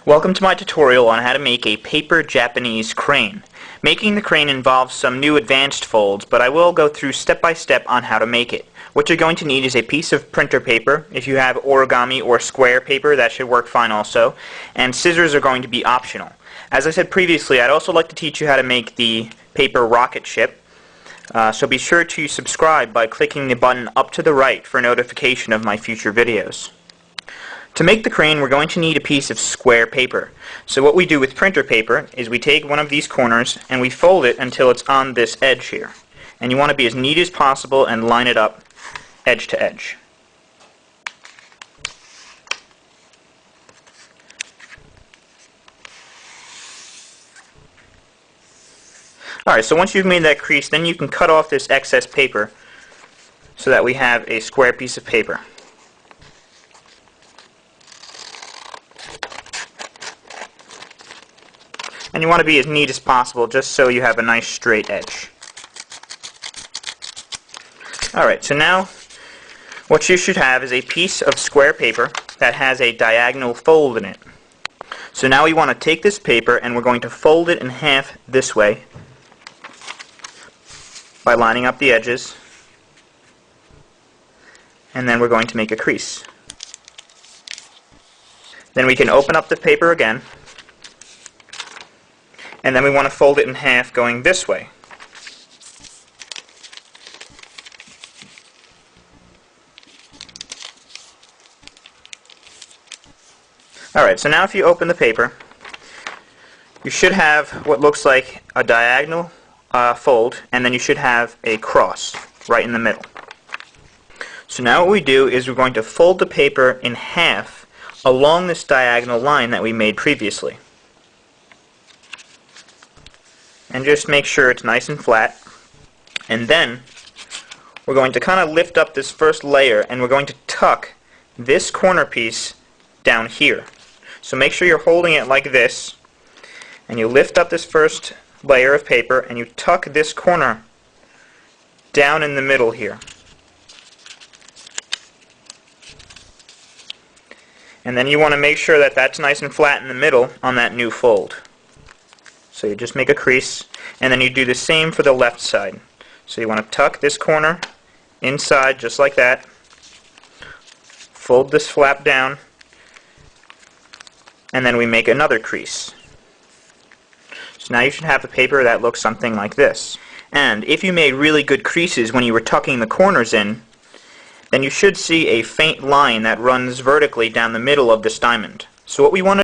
Welcome to my tutorial on how to make a paper Japanese crane. Making the crane involves some new advanced folds, but I will go through step by step on how to make it. What you're going to need is a piece of printer paper. If you have origami or square paper, that should work fine also. And scissors are going to be optional. As I said previously, I'd also like to teach you how to make the paper rocket ship. So be sure to subscribe by clicking the button up to the right for notification of my future videos. To make the crane, we're going to need a piece of square paper. So what we do with printer paper is we take one of these corners and we fold it until it's on this edge here. And you want to be as neat as possible and line it up edge to edge. Alright, so once you've made that crease, then you can cut off this excess paper so that we have a square piece of paper. And you want to be as neat as possible just so you have a nice straight edge. Alright, so now what you should have is a piece of square paper that has a diagonal fold in it. So now we want to take this paper and we're going to fold it in half this way by lining up the edges, and then we're going to make a crease. Then we can open up the paper again, and then we want to fold it in half going this way. Alright, so now if you open the paper, you should have what looks like a diagonal fold, and then you should have a cross right in the middle. So now what we do is we're going to fold the paper in half along this diagonal line that we made previously. And just make sure it's nice and flat. And then we're going to kind of lift up this first layer and we're going to tuck this corner piece down here. So make sure you're holding it like this, and you lift up this first layer of paper and you tuck this corner down in the middle here. And then you want to make sure that that's nice and flat in the middle on that new fold. So you just make a crease, and then you do the same for the left side. So you want to tuck this corner inside just like that, fold this flap down, and then we make another crease. So now you should have a paper that looks something like this. And if you made really good creases when you were tucking the corners in, then you should see a faint line that runs vertically down the middle of this diamond. So what we want to